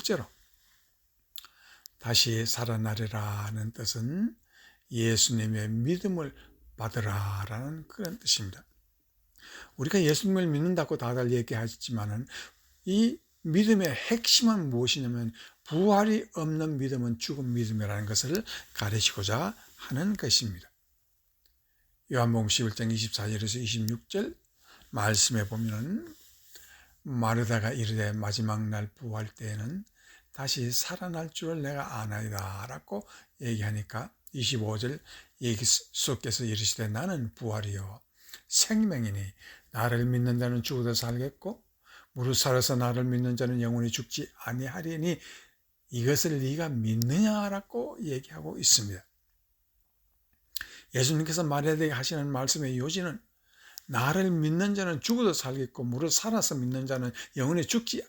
둘째로 다시 살아나리라는 뜻은 예수님의 믿음을 받으라라는 그런 뜻입니다. 우리가 예수님을 믿는다고 다들 얘기하지만은 이 믿음의 핵심은 무엇이냐면 부활이 없는 믿음은 죽은 믿음이라는 것을 가르치고자 하는 것입니다. 요한복음 11장 24절에서 26절 말씀에 보면은 마르다가 이르되 마지막 날 부활 때에는 다시 살아날 줄을 내가 아나이다 라고 얘기하니까 25절 예수께서 이르시되 나는 부활이요 생명이니 나를 믿는 자는 죽어도 살겠고 무릇 살아서 나를 믿는 자는 영원히 죽지 아니하리니 이것을 네가 믿느냐라고 얘기하고 있습니다. 예수님께서 마르다에게 하시는 말씀의 요지는 나를 믿는 자는 죽어도 살겠고 무릇 살아서 믿는 자는 영원히 죽지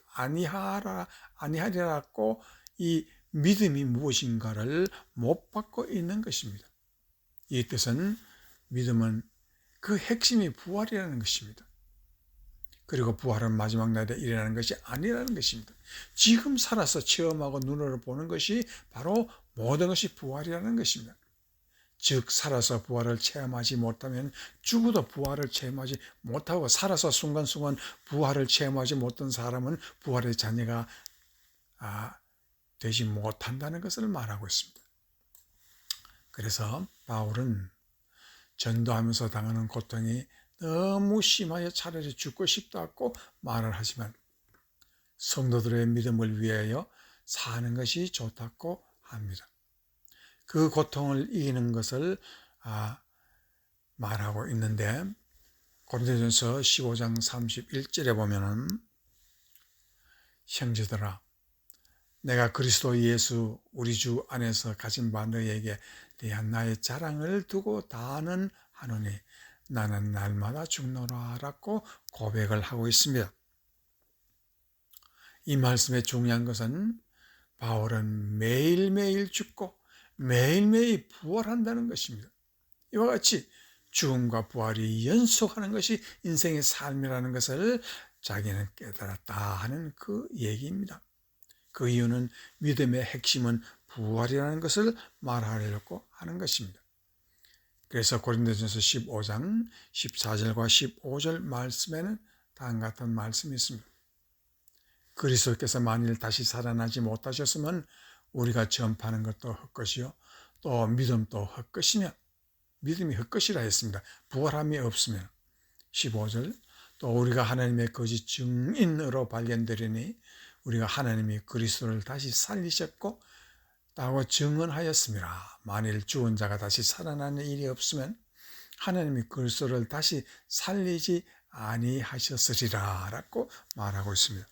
아니하리라고 이 믿음이 무엇인가를 못 받고 있는 것입니다. 이 뜻은 믿음은 그 핵심이 부활이라는 것입니다. 그리고 부활은 마지막 날에 일어나는 것이 아니라는 것입니다. 지금 살아서 체험하고 눈으로 보는 것이 바로 모든 것이 부활이라는 것입니다. 즉 살아서 부활을 체험하지 못하면 죽어도 부활을 체험하지 못하고 살아서 순간순간 부활을 체험하지 못한 사람은 부활의 자녀가 되지 못한다는 것을 말하고 있습니다. 그래서 바울은 전도하면서 당하는 고통이 너무 심하여 차라리 죽고 싶다고 말을 하지만 성도들의 믿음을 위하여 사는 것이 좋다고 합니다. 그 고통을 이기는 것을 말하고 있는데 고린도전서 15장 31절에 보면은 형제들아 내가 그리스도 예수 우리 주 안에서 가진 바 너희에게 대한 나의 자랑을 두고 다하는 하노니 나는 날마다 죽노라 라고 고백을 하고 있습니다. 이 말씀의 중요한 것은 바울은 매일매일 죽고 매일매일 부활한다는 것입니다. 이와 같이 죽음과 부활이 연속하는 것이 인생의 삶이라는 것을 자기는 깨달았다 하는 그 얘기입니다. 그 이유는 믿음의 핵심은 부활이라는 것을 말하려고 하는 것입니다. 그래서 고린도전서 15장 14절과 15절 말씀에는 다음과 같은 말씀이 있습니다. 그리스도께서 만일 다시 살아나지 못하셨으면 우리가 전파하는 것도 헛것이요 또 믿음도 헛것이며 믿음이 헛것이라 했습니다. 부활함이 없으면 15절 또 우리가 하나님의 거짓 증인으로 발견되리니 우리가 하나님이 그리스도를 다시 살리셨고 라고 증언하였습니다. 만일 죽은 자가 다시 살아나는 일이 없으면 하나님이 그리스도를 다시 살리지 아니하셨으리라 라고 말하고 있습니다.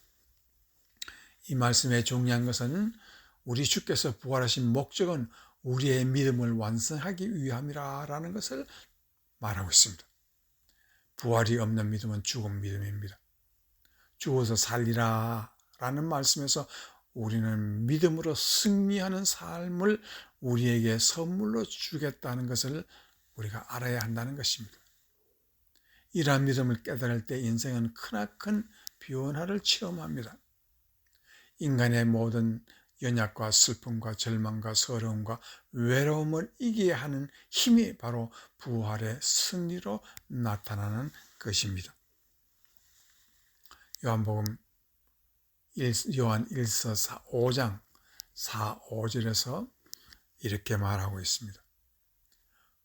이 말씀의 중요한 것은 우리 주께서 부활하신 목적은 우리의 믿음을 완성하기 위함이라는 것을 말하고 있습니다. 부활이 없는 믿음은 죽은 믿음입니다. 죽어서 살리라 라는 말씀에서 우리는 믿음으로 승리하는 삶을 우리에게 선물로 주겠다는 것을 우리가 알아야 한다는 것입니다. 이러한 믿음을 깨달을 때 인생은 크나큰 변화를 체험합니다. 인간의 모든 연약과 슬픔과 절망과 서러움과 외로움을 이기게 하는 힘이 바로 부활의 승리로 나타나는 것입니다. 요한 1서 5장 4, 5절에서 이렇게 말하고 있습니다.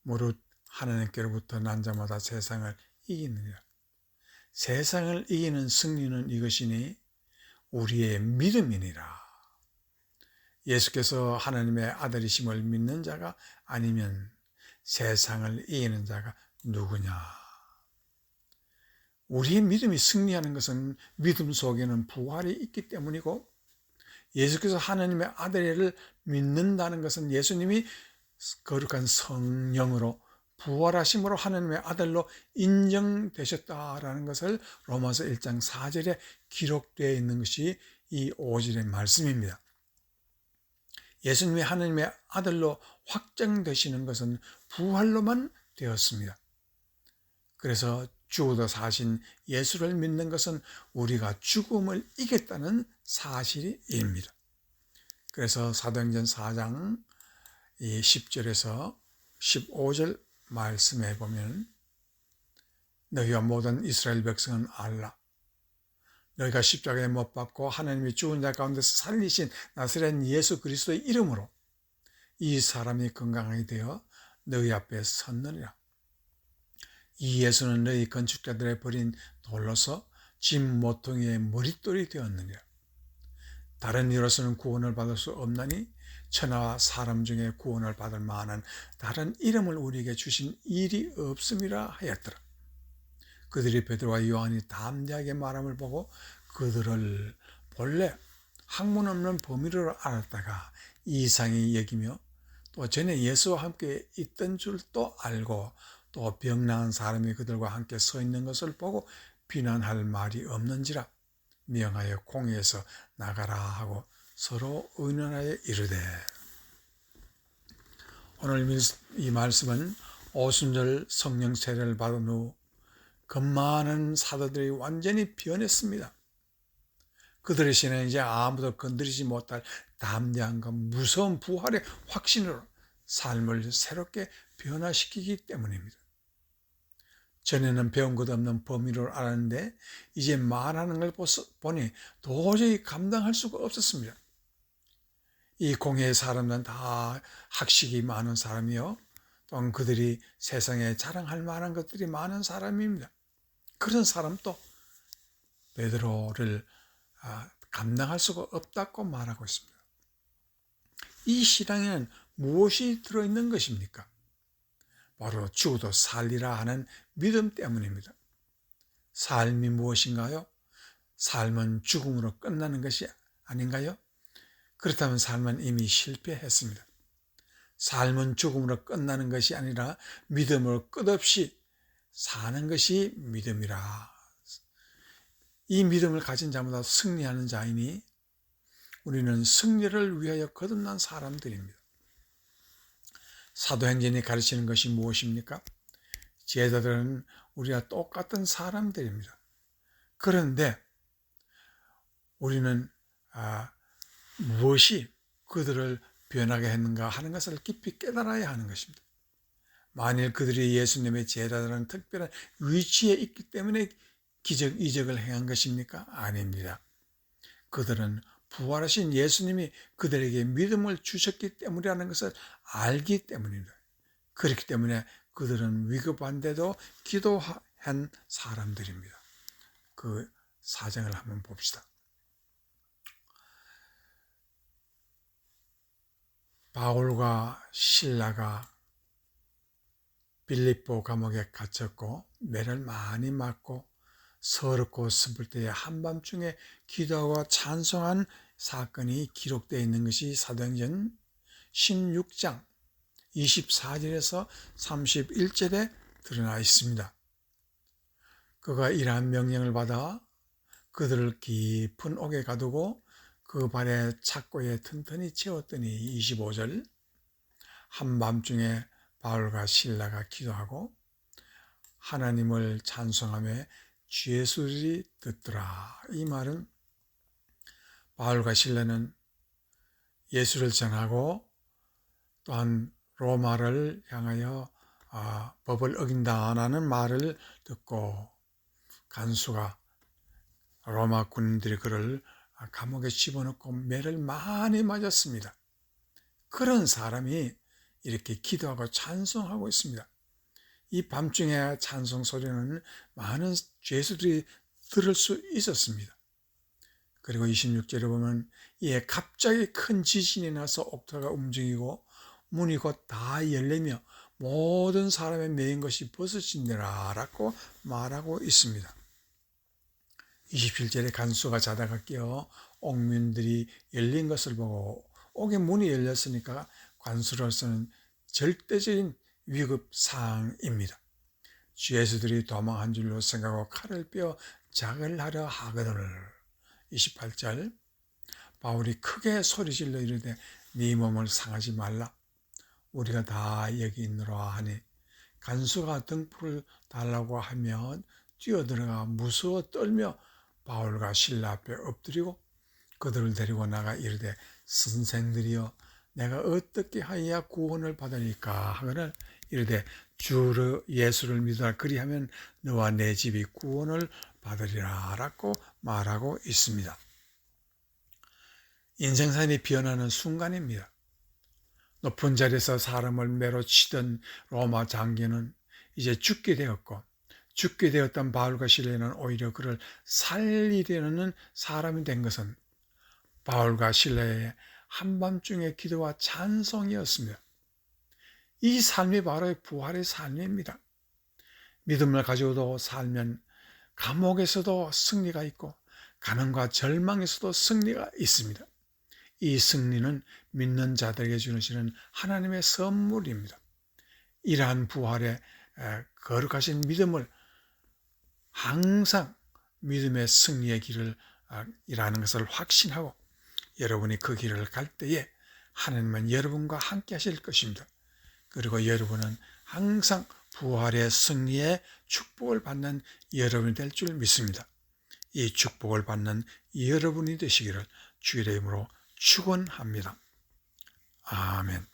무릇 하나님께로부터 난 자마다 세상을 이기느니라. 세상을 이기는 승리는 이것이니 우리의 믿음이니라. 예수께서 하나님의 아들이심을 믿는 자가 아니면 세상을 이기는 자가 누구냐? 우리의 믿음이 승리하는 것은 믿음 속에는 부활이 있기 때문이고 예수께서 하나님의 아들을 믿는다는 것은 예수님이 거룩한 성령으로 부활하심으로 하나님의 아들로 인정되셨다라는 것을 로마서 1장 4절에 기록되어 있는 것이 이 5절의 말씀입니다. 예수님이 하나님의 아들로 확정되시는 것은 부활로만 되었습니다. 그래서 죽어도 사신 예수를 믿는 것은 우리가 죽음을 이겼다는 사실입니다. 그래서 사도행전 4장 10절에서 15절 말씀해 보면 너희와 모든 이스라엘 백성은 알라. 너희가 십자가에 못 박고 하나님이 죽은 자 가운데서 살리신 나사렛 예수 그리스도의 이름으로 이 사람이 건강하게 되어 너희 앞에 섰느니라. 이 예수는 너희 건축자들의 버린 돌로서 짐 모퉁이의 머릿돌이 되었느니라. 다른 이로서는 구원을 받을 수 없나니 천하와 사람 중에 구원을 받을 만한 다른 이름을 우리에게 주신 일이 없음이라 하였더라. 그들이 베드로와 요한이 담대하게 말함을 보고 그들을 본래 학문 없는 범인으로 알았다가 이상히 여기며 또 전에 예수와 함께 있던 줄도 알고 또 병나은 사람이 그들과 함께 서 있는 것을 보고 비난할 말이 없는지라 명하여 공회에서 나가라 하고 서로 의논하여 이르되. 오늘 이 말씀은 오순절 성령 세례를 받은 후 겁많은 사도들이 완전히 변했습니다. 그들의 신은 이제 아무도 건드리지 못할 담대함과 무서운 부활의 확신으로 삶을 새롭게 변화시키기 때문입니다. 전에는 배운 것 없는 범위를 알았는데 이제 말하는 걸 보니 도저히 감당할 수가 없었습니다. 이 공회의 사람들은 다 학식이 많은 사람이요, 또한 그들이 세상에 자랑할 만한 것들이 많은 사람입니다. 그런 사람도 베드로를 감당할 수가 없다고 말하고 있습니다. 이 신앙에는 무엇이 들어있는 것입니까? 바로 죽어도 살리라 하는 믿음 때문입니다. 삶이 무엇인가요? 삶은 죽음으로 끝나는 것이 아닌가요? 그렇다면 삶은 이미 실패했습니다. 삶은 죽음으로 끝나는 것이 아니라 믿음으로 끝없이 사는 것이 믿음이라. 이 믿음을 가진 자마다 승리하는 자이니 우리는 승리를 위하여 거듭난 사람들입니다. 사도행전이 가르치는 것이 무엇입니까? 제자들은 우리와 똑같은 사람들입니다. 그런데 우리는 무엇이 그들을 변하게 했는가 하는 것을 깊이 깨달아야 하는 것입니다. 만일 그들이 예수님의 제자들은 특별한 위치에 있기 때문에 기적, 이적을 행한 것입니까? 아닙니다. 그들은 부활하신 예수님이 그들에게 믿음을 주셨기 때문이라는 것을 알기 때문입니다. 그렇기 때문에 그들은 위급한데도 기도한 사람들입니다. 그 사정을 한번 봅시다. 바울과 실라가 빌립보 감옥에 갇혔고 매를 많이 맞고 서럽고 슬플 때에 한밤중에 기도하고 찬송한 사건이 기록되어 있는 것이 사도행전 16장 24절에서 31절에 드러나 있습니다. 그가 이러한 명령을 받아 그들을 깊은 옥에 가두고 그 발에 착고에 튼튼히 채웠더니 25절 한밤중에 바울과 실라가 기도하고 하나님을 찬송하며 주의 소리를 듣더라. 이 말은 바울과 실라는 예수를 전하고 또한 로마를 향하여 법을 어긴다라는 말을 듣고 간수가 로마 군인들이 그를 감옥에 집어넣고 매를 많이 맞았습니다. 그런 사람이 이렇게 기도하고 찬송하고 있습니다. 이 밤중에 찬송 소리는 많은 죄수들이 들을 수 있었습니다. 그리고 26절에 보면 이에 갑자기 큰 지진이 나서 옥토가 움직이고 문이 곧 다 열리며 모든 사람의 매인 것이 벗어진대라 라고 말하고 있습니다. 27절에 간수가 자다가 깨어 옥문들이 열린 것을 보고 옥의 문이 열렸으니까 관수로서는 절대적인 위급 상황입니다. 죄수들이 도망한 줄로 생각하고 칼을 빼어 작을 하려 하거늘. 28절 바울이 크게 소리질러 이르되 네 몸을 상하지 말라. 우리가 다 여기 있노라 하니 간수가 등불을 달라고 하면 뛰어들어가 무서워 떨며 바울과 실라 앞에 엎드리고 그들을 데리고 나가 이르되 선생들이여 내가 어떻게 하여야 구원을 받으니까 하거늘 이르되 주 예수를 믿으라 그리하면 너와 내 집이 구원을 받으리라 라고 말하고 있습니다. 인생살이 변하는 순간입니다. 높은 자리에서 사람을 매로 치던 로마 장교는 이제 죽게 되었고 죽게 되었던 바울과 실라는 오히려 그를 살리려는 사람이 된 것은 바울과 실라의 한밤중의 기도와 찬송이었습니다. 이 삶이 바로 부활의 삶입니다. 믿음을 가지고도 살면 감옥에서도 승리가 있고 가난과 절망에서도 승리가 있습니다. 이 승리는 믿는 자들에게 주시는 하나님의 선물입니다. 이러한 부활의 거룩하신 믿음을 항상 믿음의 승리의 길을 이라는 것을 확신하고 여러분이 그 길을 갈 때에 하나님은 여러분과 함께 하실 것입니다. 그리고 여러분은 항상 부활의 승리의 축복을 받는 여러분이 될 줄 믿습니다. 이 축복을 받는 여러분이 되시기를 주의 이름으로 축원합니다. 아멘.